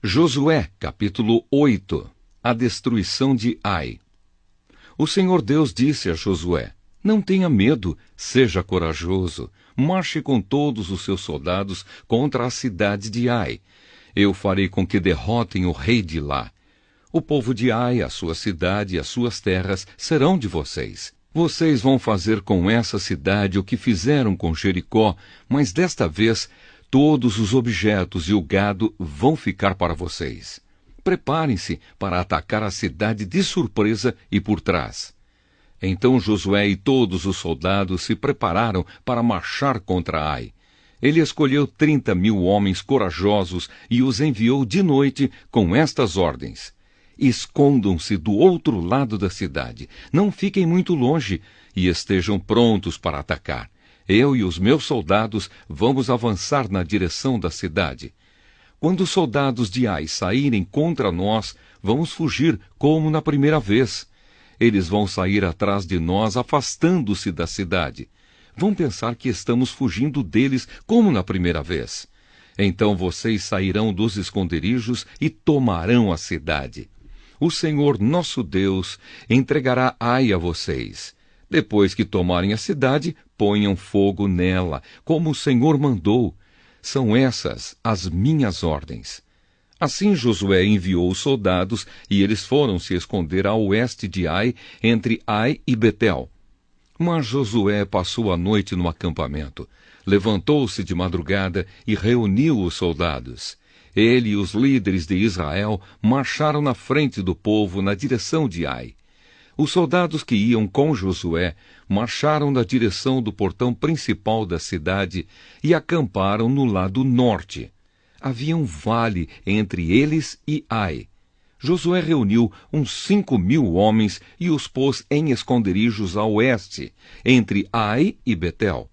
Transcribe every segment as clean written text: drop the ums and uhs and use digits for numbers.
Josué, capítulo 8. A destruição de Ai. O Senhor Deus disse a Josué: Não tenha medo, seja corajoso, marche com todos os seus soldados contra a cidade de Ai. Eu farei com que derrotem o rei de lá. O povo de Ai, a sua cidade e as suas terras serão de vocês. Vocês vão fazer com essa cidade o que fizeram com Jericó, mas desta vez todos os objetos e o gado vão ficar para vocês. Preparem-se para atacar a cidade de surpresa e por trás. Então Josué e todos os soldados se prepararam para marchar contra Ai. Ele escolheu 30.000 homens corajosos e os enviou de noite com estas ordens: Escondam-se do outro lado da cidade, não fiquem muito longe e estejam prontos para atacar. Eu e os meus soldados vamos avançar na direção da cidade. Quando os soldados de Ai saírem contra nós, vamos fugir como na primeira vez. Eles vão sair atrás de nós, afastando-se da cidade. Vão pensar que estamos fugindo deles como na primeira vez. Então vocês sairão dos esconderijos e tomarão a cidade. O Senhor, nosso Deus, entregará Ai a vocês. Depois que tomarem a cidade, ponham fogo nela, como o Senhor mandou. São essas as minhas ordens. Assim Josué enviou os soldados, e eles foram se esconder a oeste de Ai, entre Ai e Betel. Mas Josué passou a noite no acampamento. Levantou-se de madrugada e reuniu os soldados. Ele e os líderes de Israel marcharam na frente do povo na direção de Ai. Os soldados que iam com Josué marcharam na direção do portão principal da cidade e acamparam no lado norte. Havia um vale entre eles e Ai. Josué reuniu uns 5.000 homens e os pôs em esconderijos a oeste, entre Ai e Betel.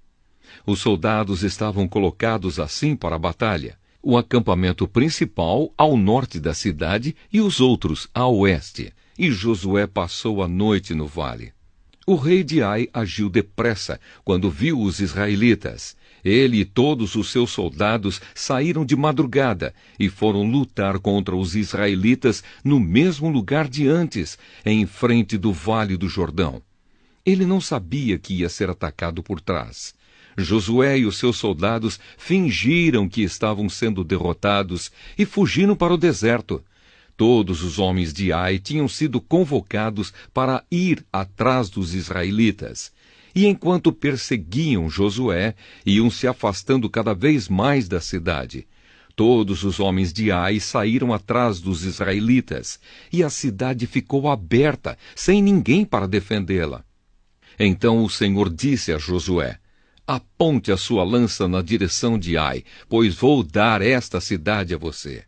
Os soldados estavam colocados assim para a batalha: o acampamento principal ao norte da cidade e os outros a oeste. E Josué passou a noite no vale. O rei de Ai agiu depressa quando viu os israelitas. Ele e todos os seus soldados saíram de madrugada e foram lutar contra os israelitas no mesmo lugar de antes, em frente do vale do Jordão. Ele não sabia que ia ser atacado por trás. Josué e os seus soldados fingiram que estavam sendo derrotados e fugiram para o deserto. Todos os homens de Ai tinham sido convocados para ir atrás dos israelitas. E enquanto perseguiam Josué, iam se afastando cada vez mais da cidade. Todos os homens de Ai saíram atrás dos israelitas, e a cidade ficou aberta, sem ninguém para defendê-la. Então o Senhor disse a Josué: Aponte a sua lança na direção de Ai, pois vou dar esta cidade a você.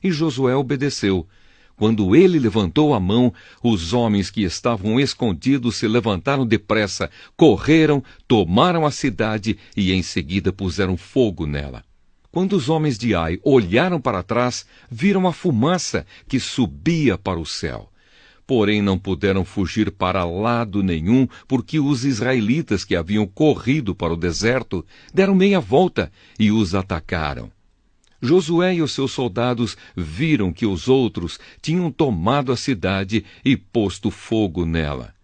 E Josué obedeceu. Quando ele levantou a mão, os homens que estavam escondidos se levantaram depressa, correram, tomaram a cidade e em seguida puseram fogo nela. Quando os homens de Ai olharam para trás, viram a fumaça que subia para o céu. Porém não puderam fugir para lado nenhum, porque os israelitas que haviam corrido para o deserto deram meia volta e os atacaram. Josué e os seus soldados viram que os outros tinham tomado a cidade e posto fogo nela.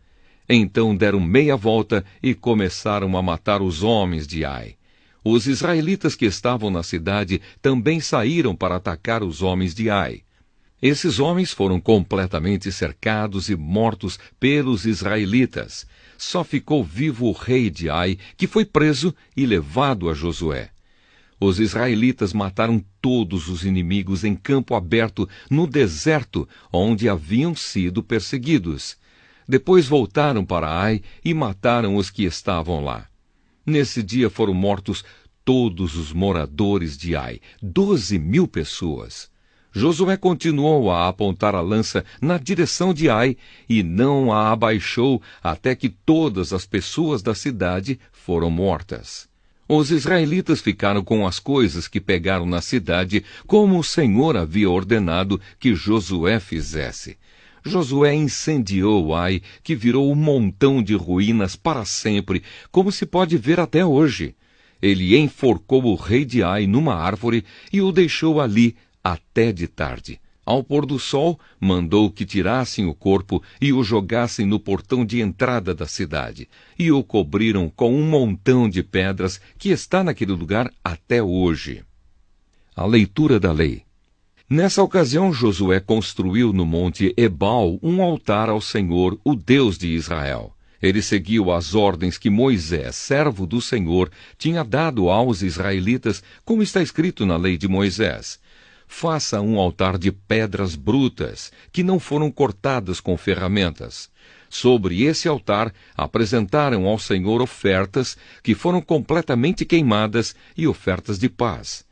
Então deram meia volta e começaram a matar os homens de Ai. Os israelitas que estavam na cidade também saíram para atacar os homens de Ai. Esses homens foram completamente cercados e mortos pelos israelitas. Só ficou vivo o rei de Ai, que foi preso e levado a Josué. Os israelitas mataram todos os inimigos em campo aberto no deserto onde haviam sido perseguidos. Depois voltaram para Ai e mataram os que estavam lá. Nesse dia foram mortos todos os moradores de Ai, 12.000 pessoas. Josué continuou a apontar a lança na direção de Ai e não a abaixou até que todas as pessoas da cidade foram mortas. Os israelitas ficaram com as coisas que pegaram na cidade, como o Senhor havia ordenado que Josué fizesse. Josué incendiou Ai, que virou um montão de ruínas para sempre, como se pode ver até hoje. Ele enforcou o rei de Ai numa árvore e o deixou ali até de tarde. Ao pôr do sol, mandou que tirassem o corpo e o jogassem no portão de entrada da cidade, e o cobriram com um montão de pedras que está naquele lugar até hoje. A leitura da lei. Nessa ocasião, Josué construiu no monte Ebal um altar ao Senhor, o Deus de Israel. Ele seguiu as ordens que Moisés, servo do Senhor, tinha dado aos israelitas, como está escrito na lei de Moisés. Faça um altar de pedras brutas, que não foram cortadas com ferramentas. Sobre esse altar apresentaram ao Senhor ofertas que foram completamente queimadas e ofertas de paz.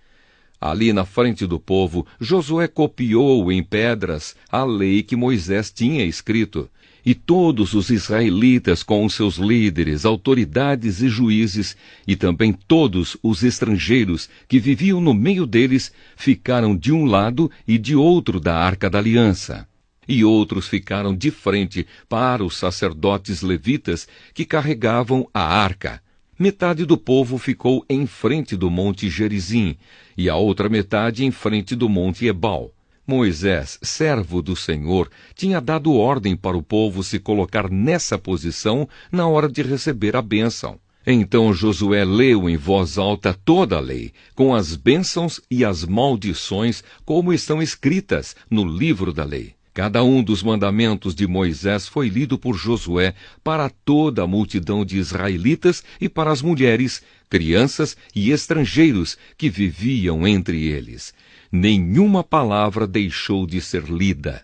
Ali na frente do povo, Josué copiou em pedras a lei que Moisés tinha escrito. E todos os israelitas, com os seus líderes, autoridades e juízes, e também todos os estrangeiros que viviam no meio deles, ficaram de um lado e de outro da Arca da Aliança. E outros ficaram de frente para os sacerdotes levitas que carregavam a arca. Metade do povo ficou em frente do monte Gerizim, e a outra metade em frente do monte Ebal. Moisés, servo do Senhor, tinha dado ordem para o povo se colocar nessa posição na hora de receber a bênção. Então Josué leu em voz alta toda a lei, com as bênçãos e as maldições, como estão escritas no livro da lei. Cada um dos mandamentos de Moisés foi lido por Josué para toda a multidão de israelitas e para as mulheres, crianças e estrangeiros que viviam entre eles. Nenhuma palavra deixou de ser lida.